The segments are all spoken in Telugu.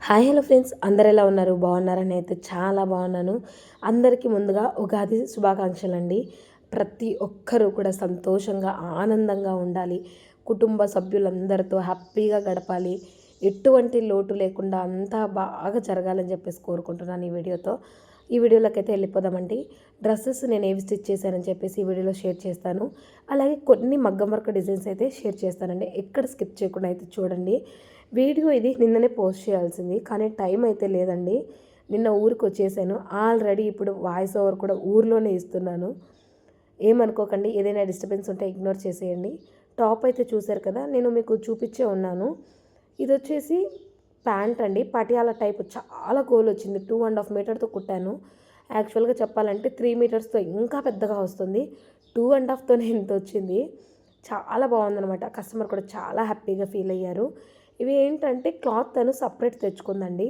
హాయ్ హలో ఫ్రెండ్స్, అందరు ఎలా ఉన్నారు? బాగున్నారని అయితే చాలా బాగున్నాను. అందరికీ ముందుగా ఉగాది శుభాకాంక్షలు అండి. ప్రతి ఒక్కరూ కూడా సంతోషంగా ఆనందంగా ఉండాలి, కుటుంబ సభ్యులందరితో హ్యాపీగా గడపాలి, ఎటువంటి లోటు లేకుండా అంతా బాగా జరగాలని చెప్పేసి కోరుకుంటున్నాను ఈ వీడియోలోకి అయితే వెళ్ళిపోదామండి. డ్రెస్సెస్ నేను ఏవి స్టిచ్ చేశానని చెప్పేసి ఈ వీడియోలో షేర్ చేస్తాను. అలాగే కొన్ని మగ్గం వర్క్ డిజైన్స్ అయితే షేర్ చేస్తానండి. ఎక్కడ స్కిప్ చేయకుండా అయితే చూడండి. వీడియో ఇది నిన్ననే పోస్ట్ చేయాల్సింది, కానీ టైం అయితే లేదండి. నిన్న ఊరికి వచ్చేసాను ఆల్రెడీ. ఇప్పుడు వాయిస్ ఓవర్ కూడా ఊర్లోనే ఇస్తున్నాను. ఏమనుకోకండి, ఏదైనా డిస్టర్బెన్స్ ఉంటే ఇగ్నోర్ చేసేయండి. టాప్ అయితే చూశారు కదా, నేను మీకు చూపించే ఉన్నాను. ఇది వచ్చేసి ప్యాంట్ అండి, పటియాలా టైప్. చాలా గోల్ వచ్చింది. 2.5 మీటర్తో కుట్టాను. యాక్చువల్గా చెప్పాలంటే 3 మీటర్స్తో ఇంకా పెద్దగా వస్తుంది. 2.5తోనే ఇంత వచ్చింది. చాలా బాగుందనమాట. కస్టమర్ కూడా చాలా హ్యాపీగా ఫీల్ అయ్యారు. ఇవి ఏంటంటే క్లాత్ తను సపరేట్ తెచ్చుకుందండి,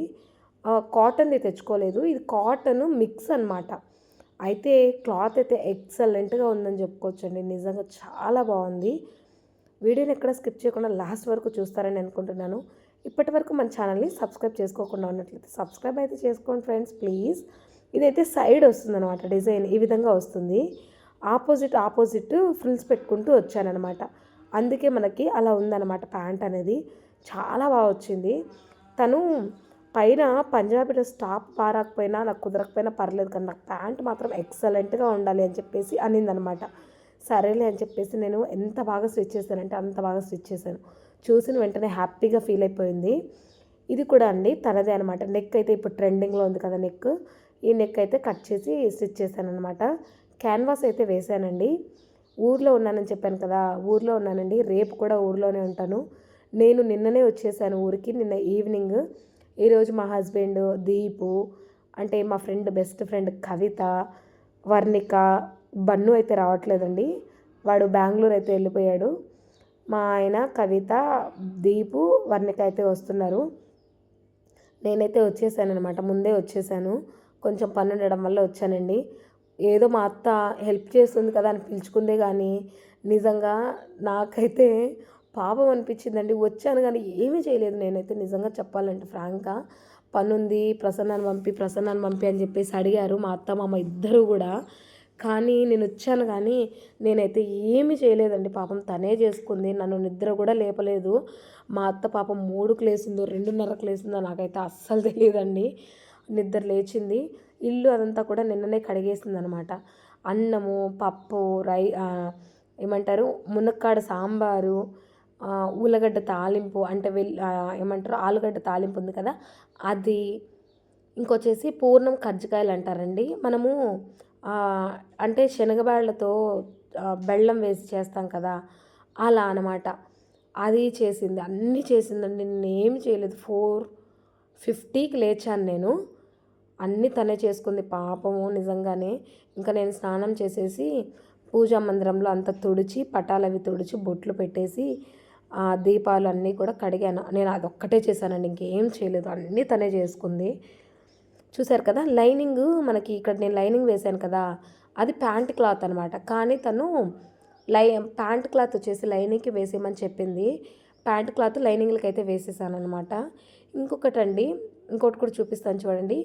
కాటన్ది తెచ్చుకోలేదు. ఇది కాటన్ మిక్స్ అనమాట. అయితే క్లాత్ అయితే ఎక్సలెంట్గా ఉందని చెప్పుకోవచ్చండి. నిజంగా చాలా బాగుంది. వీడియోని ఎక్కడ స్కిప్ చేయకుండా లాస్ట్ వరకు చూస్తారని అనుకుంటున్నాను. ఇప్పటి వరకు మన ఛానల్ని సబ్స్క్రైబ్ చేసుకోకుండా ఉన్నట్లయితే సబ్స్క్రైబ్ అయితే చేసుకోండి ఫ్రెండ్స్, ప్లీజ్. ఇదైతే సైడ్ వస్తుంది అనమాట, డిజైన్ ఈ విధంగా వస్తుంది. ఆపోజిట్ ఫ్రిల్స్ పెట్టుకుంటూ వచ్చానమాట. అందుకే మనకి అలా ఉందన్నమాట. ప్యాంట్ అనేది చాలా బాగా వచ్చింది. తను పైన పంజాబీ డ్రెస్ టాప్ పారకపోయినా, నాకు కుదరకపోయినా పర్లేదు, కానీ నాకు ప్యాంట్ మాత్రం ఎక్సలెంట్గా ఉండాలి అని చెప్పేసి అనిందనమాట. సరేలే అని చెప్పేసి నేను ఎంత బాగా స్టిచ్ చేశానంటే అంత బాగా స్టిచ్ చేశాను. చూసిన వెంటనే హ్యాపీగా ఫీల్ అయిపోయింది. ఇది కూడా అండి తనదే అనమాట. నెక్ అయితే ఇప్పుడు ట్రెండింగ్లో ఉంది కదా నెక్. ఈ నెక్ అయితే కట్ చేసి స్టిచ్ చేశాను అనమాట. క్యాన్వాస్ అయితే వేశానండి. ఊర్లో ఉన్నానని చెప్పాను కదా, ఊర్లో ఉన్నానండి. రేపు కూడా ఊర్లోనే ఉంటాను. నేను నిన్ననే వచ్చేసాను ఊరికి, నిన్న ఈవినింగ్. ఈరోజు మా హస్బెండ్ దీపు, అంటే మా ఫ్రెండ్, బెస్ట్ ఫ్రెండ్ కవిత, వర్ణిక, బన్ను అయితే రావట్లేదండి. వాడు బెంగళూరు అయితే వెళ్ళిపోయాడు. మా ఆయన, కవిత, దీపు, వర్ణిక అయితే వస్తున్నారు. నేనైతే వచ్చేసాను అనమాట, ముందే వచ్చేసాను. కొంచెం పని ఉండడం వల్ల వచ్చానండి. ఏదో మా అత్త హెల్ప్ చేస్తుంది కదా అని పిలుచుకుందే, కానీ నిజంగా నాకైతే పాపం అనిపించిందండి. వచ్చాను కానీ ఏమీ చేయలేదు నేనైతే, నిజంగా చెప్పాలంటే ఫ్రాంక్గా. పనుంది, ప్రసన్నాన్ని పంపి అని చెప్పేసి అడిగారు మా అత్త మామ ఇద్దరు కూడా. కానీ నేను వచ్చాను, కానీ నేనైతే ఏమీ చేయలేదండి. పాపం తనే చేసుకుంది, నన్ను నిద్ర కూడా లేపలేదు. మా అత్త పాపం 3కు లేసిందో 2:30కు లేసిందో నాకైతే అస్సలు తెలియదండి. నిద్ర లేచింది. ఇల్లు అదంతా కూడా నిన్ననే కడిగేసింది అనమాట. అన్నము, పప్పు, ఏమంటారు, మునక్కాడ సాంబారు, ఉల్లగడ్డ తాలింపు, అంటే ఏమంటారు, ఆలుగడ్డ తాలింపు ఉంది కదా అది. ఇంకొచ్చేసి పూర్ణం కజ్జికాయలు అంటారండి మనము, అంటే శనగబాళ్ళతో బెల్లం వేసి చేస్తాం కదా, అలా అనమాట. అది చేసింది, అన్నీ చేసిందండి. నేనేమి చేయలేదు. 4:50కి లేచాను నేను. అన్నీ తనే చేసుకుంది పాపము, నిజంగానే. ఇంకా నేను స్నానం చేసేసి పూజా మందిరంలో అంతా తుడిచి, పటాలవి తుడిచి, బొట్లు పెట్టేసి, దీపాలు అన్నీ కూడా కడిగాను. నేను అదొక్కటే చేశానండి, ఇంకేం చేయలేదు. అన్నీ తనే చేసుకుంది. చూశారు కదా, లైనింగ్ మనకి ఇక్కడ నేను లైనింగ్ వేశాను కదా, అది ప్యాంట్ క్లాత్ అనమాట. కానీ తను ప్యాంట్ క్లాత్ వచ్చేసి లైనింగ్కి వేసేయమని చెప్పింది. ప్యాంట్ క్లాత్ లైనింగ్లకి అయితే వేసేసాను అనమాట. ఇంకోటి కూడా చూపిస్తాను చూడండి.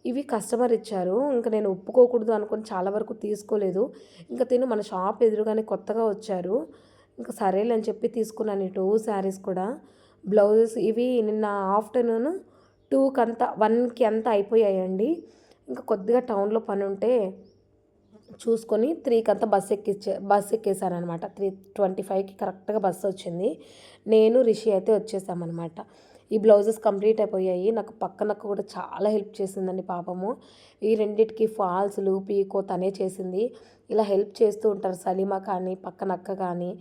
ఇవి కస్టమర్ ఇచ్చారు. ఇంకా నేను ఒప్పుకోకూడదు అనుకొని చాలా వరకు తీసుకోలేదు. ఇంకా మన షాప్ ఎదురుగానే కొత్తగా వచ్చారు. ఇంకా సరేలే అని చెప్పి తీసుకున్నాను ఈ 2 శారీస్ కూడా. బ్లౌజెస్ ఇవి నిన్న ఆఫ్టర్నూన్ 1కి అంతా అయిపోయాయండి. ఇంకా కొద్దిగా టౌన్లో పని ఉంటే చూసుకొని 3కి అంతా బస్ ఎక్కేసాను అనమాట. 3:25కి కరెక్ట్గా బస్సు వచ్చింది. నేను రిషి అయితే వచ్చేసామన్నమాట. ఈ బ్లౌజెస్ కంప్లీట్ అయిపోయాయి. నాకు పక్కనక్క కూడా చాలా హెల్ప్ చేసిందండి పాపము. ఈ రెండిటికి ఫాల్స్లు, పీకో తనే చేసింది. ఇలా హెల్ప్ చేస్తూ ఉంటారు సలీమా కానీ, పక్కనక్క కానీ.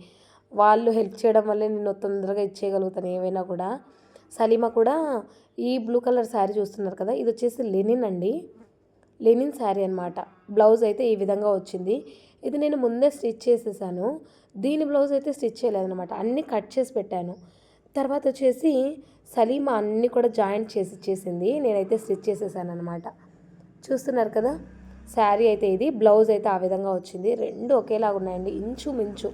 వాళ్ళు హెల్ప్ చేయడం వల్లే నేను తొందరగా ఇచ్చేయగలుగుతాను ఏవైనా కూడా. సలీమా కూడా ఈ బ్లూ కలర్ శారీ చూస్తున్నారు కదా, ఇది వచ్చేసి లెనిన్ అండి, లెనిన్ శారీ అనమాట. బ్లౌజ్ అయితే ఈ విధంగా వచ్చింది. ఇది నేను ముందే స్టిచ్ చేసేసాను. దీని బ్లౌజ్ అయితే స్టిచ్ చేయలేదనమాట, అన్నీ కట్ చేసి పెట్టాను. తర్వాత వచ్చేసి సలీమా అన్నీ కూడా జాయింట్ చేసి ఇచ్చేసింది. నేనైతే స్టిచ్ చేసేసాను అనమాట. చూస్తున్నారు కదా, శారీ అయితే ఇది, బ్లౌజ్ అయితే ఆ విధంగా వచ్చింది. రెండు ఒకేలాగా ఉన్నాయండి, ఇంచుమించు.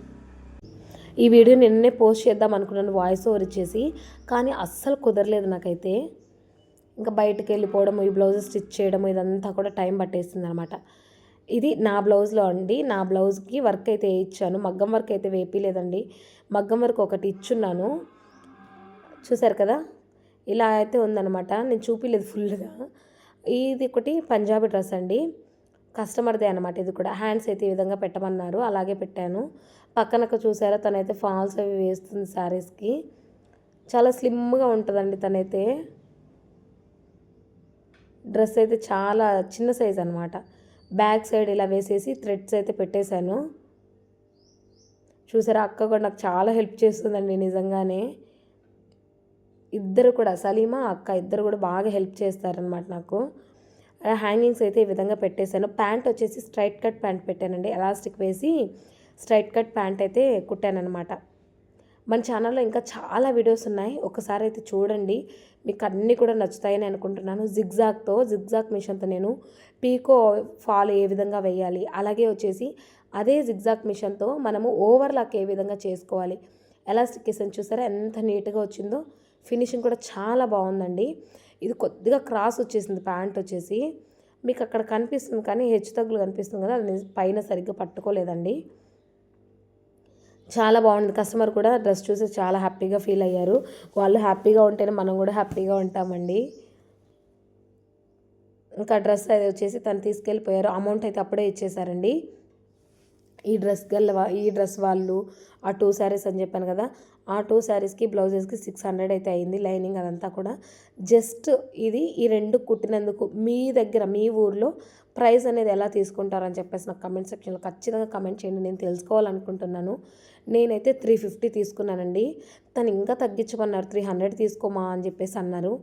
ఈ వీడియో నిన్నే పోస్ట్ చేద్దాం అనుకున్నాను వాయిస్ ఓవర్ ఇచ్చేసి, కానీ అస్సలు కుదరలేదు నాకైతే. ఇంకా బయటకు వెళ్ళిపోవడం, ఈ బ్లౌజ్ స్టిచ్ చేయడం ఇదంతా కూడా టైం పట్టేస్తుంది అనమాట. ఇది నా బ్లౌజ్లో అండి. నా బ్లౌజ్కి వర్క్ అయితే వేయించాను, మగ్గం వర్క్ అయితే వేపిలేదండి. మగ్గం వర్క్ ఒకటి ఇచ్చున్నాను, చూసారు కదా. ఇలా అయితే ఉందన్నమాట, నేను చూపిలేదు ఫుల్గా. ఇది ఒకటి పంజాబీ డ్రెస్ అండి, కస్టమర్దే అనమాట. ఇది కూడా హ్యాండ్స్ అయితే ఈ విధంగా పెట్టమన్నారు, అలాగే పెట్టాను. పక్కనకు చూసారా, తనైతే ఫాల్స్ అవి వేస్తుంది శారీస్కి. చాలా స్లిమ్గా ఉంటుందండి తనైతే. డ్రెస్ అయితే చాలా చిన్న సైజ్ అనమాట. బ్యాక్ సైడ్ ఇలా వేసేసి థ్రెడ్స్ అయితే పెట్టేశాను. చూసారా, అక్క కూడా నాకు చాలా హెల్ప్ చేస్తుందండి నిజంగానే. ఇద్దరు కూడా, సలీమా అక్క ఇద్దరు కూడా బాగా హెల్ప్ చేస్తారనమాట నాకు. హ్యాంగింగ్స్ అయితే ఈ విధంగా పెట్టేశాను. ప్యాంట్ వచ్చేసి స్ట్రైట్ కట్ ప్యాంట్ పెట్టానండి, ఎలాస్టిక్ వేసి స్ట్రైట్ కట్ ప్యాంట్ అయితే కుట్టానమాట. మన ఛానల్లో ఇంకా చాలా వీడియోస్ ఉన్నాయి, ఒకసారి అయితే చూడండి, మీకు అన్నీ కూడా నచ్చుతాయని అనుకుంటున్నాను. జిగ్జాగ్ మిషన్తో నేను పీకో ఫాల్ ఏ విధంగా వేయాలి, అలాగే వచ్చేసి అదే జిగ్జాగ్ మిషన్తో మనము ఓవర్లాక్ ఏ విధంగా చేసుకోవాలి, ఎలాస్టికేషన్ చూసారా ఎంత నీట్గా వచ్చిందో. ఫినిషింగ్ కూడా చాలా బాగుందండి. ఇది కొద్దిగా క్రాస్ వచ్చేసింది ప్యాంట్ వచ్చేసి, మీకు అక్కడ కనిపిస్తుంది కానీ హెచ్చు తగ్గులు కనిపిస్తుంది కదా, అది పైన సరిగ్గా పట్టుకోలేదండి. చాలా బాగుంది. కస్టమర్ కూడా డ్రెస్ చూసి చాలా హ్యాపీగా ఫీల్ అయ్యారు. వాళ్ళు హ్యాపీగా ఉంటేనే మనం కూడా హ్యాపీగా ఉంటామండి. ఇంకా డ్రెస్ అది వచ్చేసి తను తీసుకెళ్ళిపోయారు, అమౌంట్ అయితే అప్పుడే ఇచ్చేసారండి. ఈ డ్రెస్ వాళ్ళు ఆ 2 శారీస్ అని చెప్పాను కదా, ఆ 2 శారీస్కి బ్లౌజెస్కి 600 అయితే అయింది, లైనింగ్ అదంతా కూడా. జస్ట్ ఇది ఈ 2 కుట్టినందుకు మీ దగ్గర మీ ఊర్లో ప్రైస్ అనేది ఎలా తీసుకుంటారని చెప్పేసి నాకు కమెంట్ సెక్షన్లో ఖచ్చితంగా కమెంట్ చేయండి, నేను తెలుసుకోవాలనుకుంటున్నాను. నేనైతే 350 తీసుకున్నానండి. తను ఇంకా తగ్గించమన్నారు, 300 తీసుకోమా అని చెప్పేసి అన్నారు.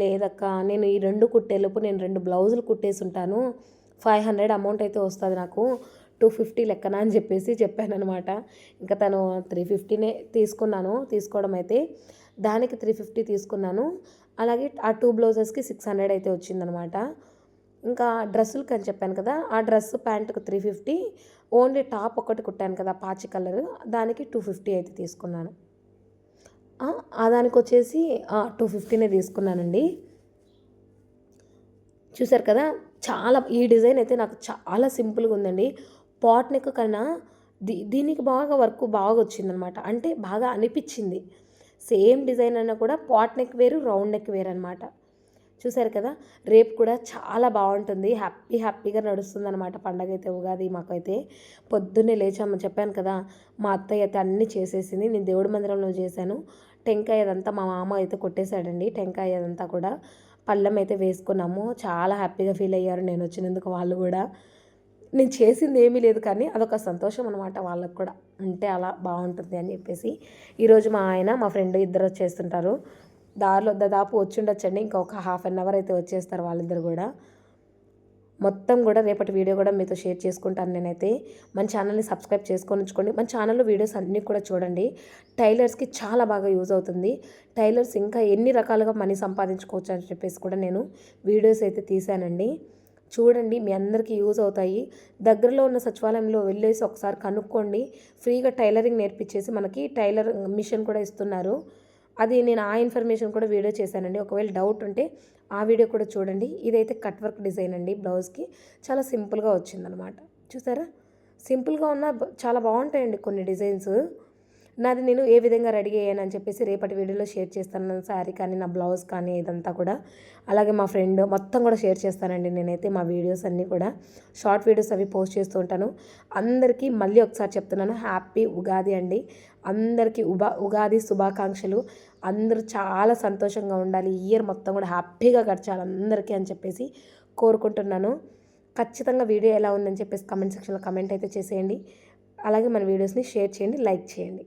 లేదక్క, నేను ఈ 2 కుట్టేలోపు నేను 2 బ్లౌజులు కుట్టేసి ఉంటాను, 500 అమౌంట్ అయితే వస్తుంది నాకు, 250 లెక్కన అని చెప్పేసి చెప్పానమాట. ఇంకా తను 350నే తీసుకోవడం అయితే, దానికి 350 తీసుకున్నాను. అలాగే ఆ 2 బ్లౌజెస్కి 600 అయితే వచ్చిందనమాట. ఇంకా డ్రెస్సులకి అని చెప్పాను కదా, ఆ డ్రెస్ ప్యాంటుకు 350, ఓన్లీ టాప్ ఒకటి కుట్టాను కదా పాచి కలర్, దానికి 250 అయితే తీసుకున్నాను. దానికి వచ్చేసి 250నే తీసుకున్నానండి. చూసారు కదా, ఈ డిజైన్ అయితే నాకు చాలా సింపుల్గా ఉందండి. పాట్ నెక్ కన్నా దీనికి వర్క్ బాగా వచ్చిందనమాట, అంటే బాగా అనిపించింది. సేమ్ డిజైన్ అయినా కూడా పాట్ నెక్ వేరు, రౌండ్ నెక్ వేరు అనమాట. చూసారు కదా, రేపు కూడా చాలా బాగుంటుంది, హ్యాపీగా నడుస్తుంది అనమాట పండగ అయితే, ఉగాది. మాకైతే పొద్దున్నే లేచామని చెప్పాను కదా, మా అత్తయ్య అయితే అన్నీ చేసేసింది, నేను దేవుడి మందిరంలో చేశాను. టెంకాయ అదంతా మా మామ అయితే కొట్టేశాడండి, టెంకాయ అదంతా కూడా పళ్ళెం అయితే వేసుకున్నాము. చాలా హ్యాపీగా ఫీల్ అయ్యారు నేను వచ్చినందుకు వాళ్ళు కూడా. నేను చేసింది ఏమీ లేదు కానీ అదొక సంతోషం అనమాట వాళ్ళకు కూడా, అంటే అలా బాగుంటుంది అని చెప్పేసి. ఈరోజు మా ఫ్రెండ్ ఇద్దరు వచ్చేస్తుంటారు, దారిలో దాదాపు వచ్చి ఉండొచ్చండి, ఇంకా ఒక హాఫ్ అన్ అవర్ అయితే వచ్చేస్తారు వాళ్ళిద్దరు కూడా. మొత్తం కూడా రేపటి వీడియో కూడా మీతో షేర్ చేసుకుంటాను నేనైతే. మన ఛానల్ని సబ్స్క్రైబ్ చేసుకొని ఉంచుకోండి, మన ఛానల్లో వీడియోస్ అన్నీ కూడా చూడండి. టైలర్స్కి చాలా బాగా యూజ్ అవుతుంది. టైలర్స్ ఇంకా ఎన్ని రకాలుగా మనీ సంపాదించుకోవచ్చు అని చెప్పేసి కూడా నేను వీడియోస్ అయితే తీశానండి. చూడండి, మీ అందరికీ యూజ్ అవుతాయి. దగ్గరలో ఉన్న సచివాలయంలో వెళ్ళేసి ఒకసారి కనుక్కోండి, ఫ్రీగా టైలరింగ్ నేర్పించేసి మనకి టైలర్ మిషన్ కూడా ఇస్తున్నారు. అది నేను ఆ ఇన్ఫర్మేషన్ కూడా వీడియో చేశానండి, ఒకవేళ డౌట్ ఉంటే ఆ వీడియో కూడా చూడండి. ఇదైతే కట్ వర్క్ డిజైన్ అండి, బ్లౌజ్కి చాలా సింపుల్గా వచ్చిందనమాట. చూసారా, సింపుల్గా ఉన్న చాలా బాగుంటాయండి కొన్ని డిజైన్స్. నాది నేను ఏ విధంగా రెడీ అయ్యానని చెప్పేసి రేపటి వీడియోలో షేర్ చేస్తాను, శారీ కానీ నా బ్లౌజ్ కానీ ఇదంతా కూడా. అలాగే మా ఫ్రెండ్ మొత్తం కూడా షేర్ చేస్తానండి నేనైతే, మా వీడియోస్ అన్నీ కూడా షార్ట్ వీడియోస్ అవి పోస్ట్ చేస్తూ ఉంటాను. అందరికీ మళ్ళీ ఒకసారి చెప్తున్నాను, హ్యాపీ ఉగాది అండి. అందరికీ ఉగాది శుభాకాంక్షలు. అందరూ చాలా సంతోషంగా ఉండాలి, ఈ ఇయర్ మొత్తం కూడా హ్యాపీగా గడచాలి అందరికీ అని చెప్పేసి కోరుకుంటున్నాను. ఖచ్చితంగా వీడియో ఎలా ఉందని చెప్పేసి కమెంట్ సెక్షన్లో కమెంట్ అయితే చేసేయండి. అలాగే మన వీడియోస్ని షేర్ చేయండి, లైక్ చేయండి.